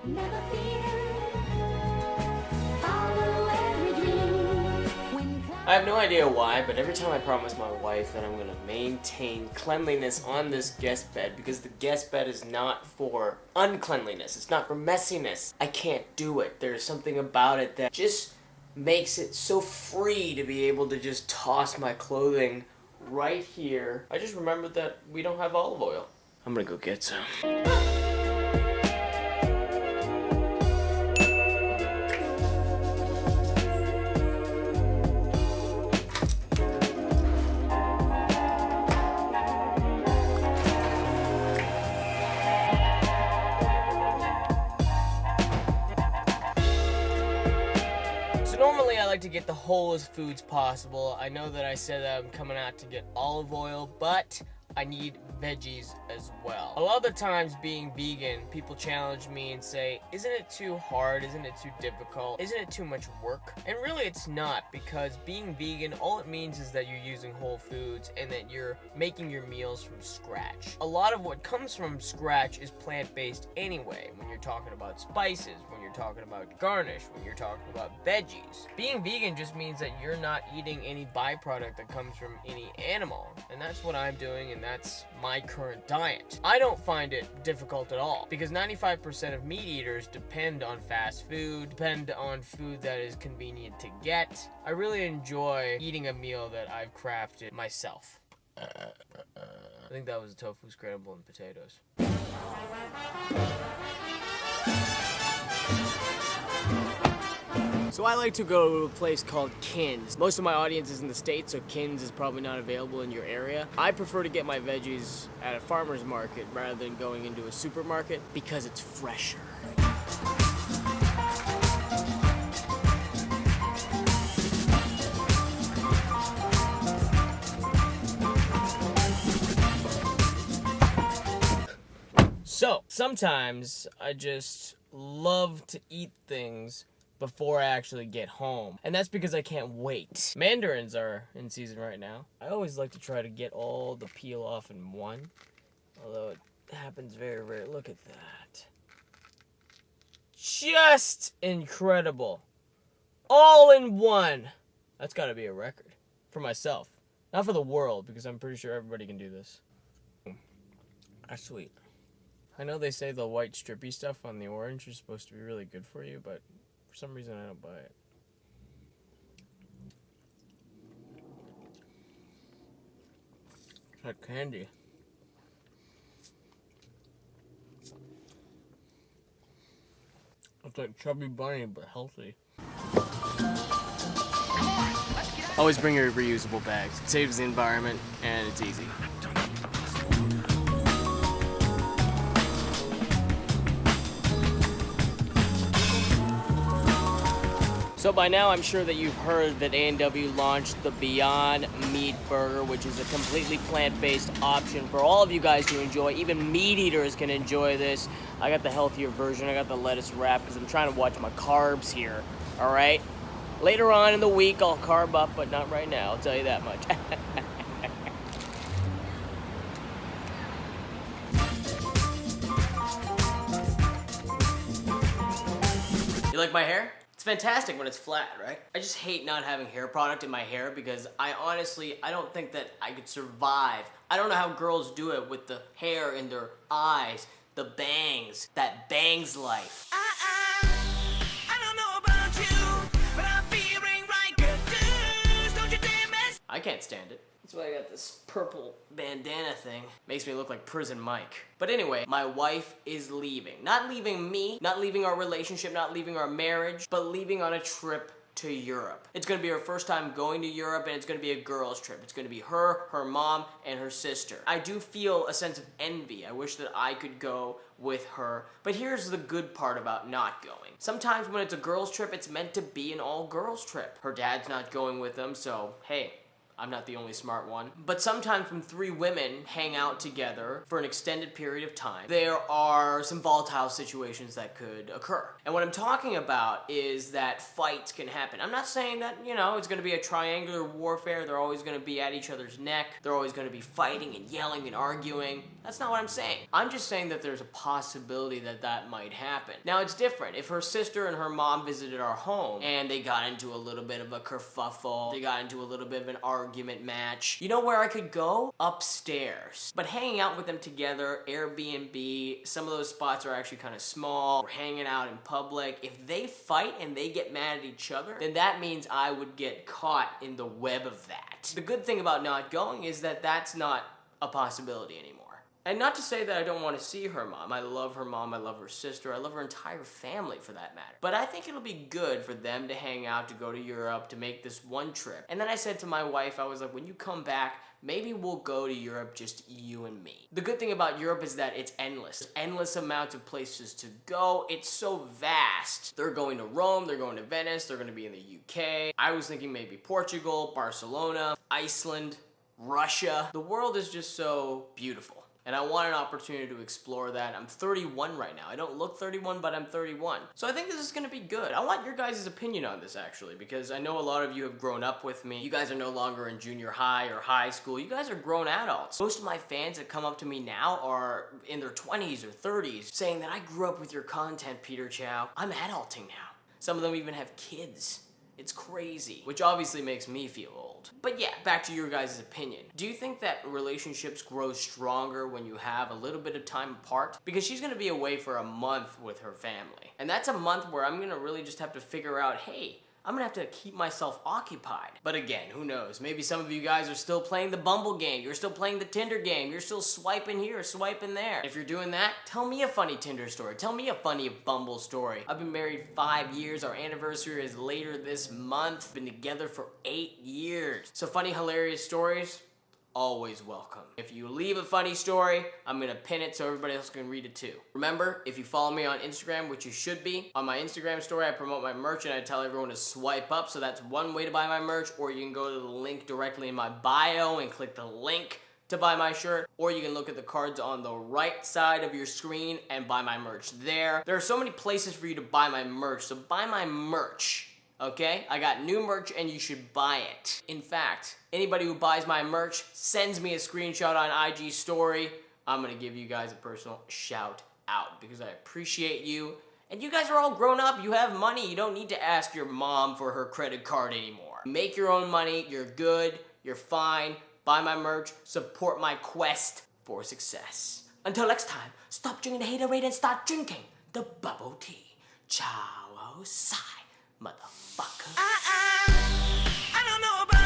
Never fear, follow every dream. I have no idea why, but every time I promise my wife that I'm going to maintain cleanliness on this guest bed, because the guest bed is not for uncleanliness, it's not for messiness, I can't do it. There's something about it that just makes it so free to be able to just toss my clothing right here. I just remembered that we don't have olive oil. I'm gonna go get some. Normally I like to get the wholest foods possible. I know that I said that I'm coming out to get olive oil, but I need veggies as well. A lot of the times being vegan, people challenge me and say, isn't it too hard? Isn't it too difficult? Isn't it too much work? And really it's not, because being vegan, all it means is that you're using whole foods and that you're making your meals from scratch. A lot of what comes from scratch is plant-based anyway, when you're talking about spices, when you're talking about garnish, when you're talking about veggies. Being vegan just means that you're not eating any byproduct that comes from any animal, and that's what I'm doing, and that's my current diet. I don't find it difficult at all, because 95% of meat eaters depend on fast food, depend on food that is convenient to get. I really enjoy eating a meal that I've crafted myself. I think that was a tofu scramble and potatoes. So I like to go to a place called Kin's. Most of my audience is in the States, so Kin's is probably not available in your area. I prefer to get my veggies at a farmer's market rather than going into a supermarket because it's fresher. So, sometimes I just love to eat things before I actually get home. And that's because I can't wait. Mandarins are in season right now. I always like to try to get all the peel off in one, although it happens very rare. Look at that. Just incredible. All in one. That's gotta be a record. For myself. Not for the world, because I'm pretty sure everybody can do this. That's sweet. I know they say the white strippy stuff on the orange is supposed to be really good for you, but for some reason I don't buy it. It's like candy. It's like Chubby Bunny, but healthy. Always bring your reusable bags. It saves the environment, and it's easy. So by now, I'm sure that you've heard that A&W launched the Beyond Meat Burger, which is a completely plant-based option for all of you guys to enjoy. Even meat eaters can enjoy this. I got the healthier version. I got the lettuce wrap because I'm trying to watch my carbs here, all right? Later on in the week, I'll carb up, but not right now, I'll tell you that much. You like my hair? It's fantastic when it's flat, right? I just hate not having hair product in my hair because I don't think that I could survive. I don't know how girls do it with the hair in their eyes, the bangs, that bangs life. I don't know about you, but I'm feeling like a douche. Don't you dare mess. I can't stand it. That's why I got this purple bandana thing. Makes me look like Prison Mike. But anyway, my wife is leaving. Not leaving me, not leaving our relationship, not leaving our marriage, but leaving on a trip to Europe. It's gonna be her first time going to Europe, and it's gonna be a girls' trip. It's gonna be her, her mom, and her sister. I do feel a sense of envy. I wish that I could go with her. But here's the good part about not going. Sometimes when it's a girls' trip, it's meant to be an all-girls trip. Her dad's not going with them, so hey, I'm not the only smart one. But sometimes when three women hang out together for an extended period of time, there are some volatile situations that could occur. And what I'm talking about is that fights can happen. I'm not saying that, it's gonna be a triangular warfare. They're always gonna be at each other's neck. They're always gonna be fighting and yelling and arguing. That's not what I'm saying. I'm just saying that there's a possibility that that might happen. Now, it's different. If her sister and her mom visited our home and they got into a little bit of a kerfuffle, they got into a little bit of an argument match, you know where I could go? Upstairs. But hanging out with them together, Airbnb, some of those spots are actually kind of small. We're hanging out in public. If they fight and they get mad at each other, then that means I would get caught in the web of that. The good thing about not going is that that's not a possibility anymore. And not to say that I don't want to see her mom. I love her mom, I love her sister, I love her entire family for that matter. But I think it'll be good for them to hang out, to go to Europe, to make this one trip. And then I said to my wife, I was like, when you come back, maybe we'll go to Europe, just you and me. The good thing about Europe is that it's endless. There's endless amounts of places to go. It's so vast. They're going to Rome, they're going to Venice, they're going to be in the UK. I was thinking maybe Portugal, Barcelona, Iceland, Russia. The world is just so beautiful. And I want an opportunity to explore that. I'm 31 right now. I don't look 31, but I'm 31. So I think this is gonna be good. I want your guys' opinion on this actually, because I know a lot of you have grown up with me. You guys are no longer in junior high or high school. You guys are grown adults. Most of my fans that come up to me now are in their 20s or 30s saying that I grew up with your content, Peter Chow. I'm adulting now. Some of them even have kids. It's crazy, which obviously makes me feel old. But yeah, back to your guys' opinion. Do you think that relationships grow stronger when you have a little bit of time apart? Because she's gonna be away for a month with her family. And that's a month where I'm gonna really just have to figure out, hey, I'm gonna have to keep myself occupied. But again, who knows? Maybe some of you guys are still playing the Bumble game. You're still playing the Tinder game. You're still swiping here, swiping there. If you're doing that, tell me a funny Tinder story. Tell me a funny Bumble story. I've been married 5 years. Our anniversary is later this month. Been together for 8 years. So funny, hilarious stories, always welcome. If you leave a funny story, I'm gonna pin it so everybody else can read it too. Remember, if you follow me on Instagram, which you should be, on my Instagram story I promote my merch and I tell everyone to swipe up, so that's one way to buy my merch, or you can go to the link directly in my bio and click the link to buy my shirt, or you can look at the cards on the right side of your screen and buy my merch there. There are so many places for you to buy my merch, so buy my merch. Okay? I got new merch and you should buy it. In fact, anybody who buys my merch sends me a screenshot on IG story, I'm gonna give you guys a personal shout out because I appreciate you. And you guys are all grown up, you have money, you don't need to ask your mom for her credit card anymore. Make your own money, you're good, you're fine, buy my merch, support my quest for success. Until next time, stop drinking the Haterade and start drinking the bubble tea. Ciao, sai, motherfucker. I don't know about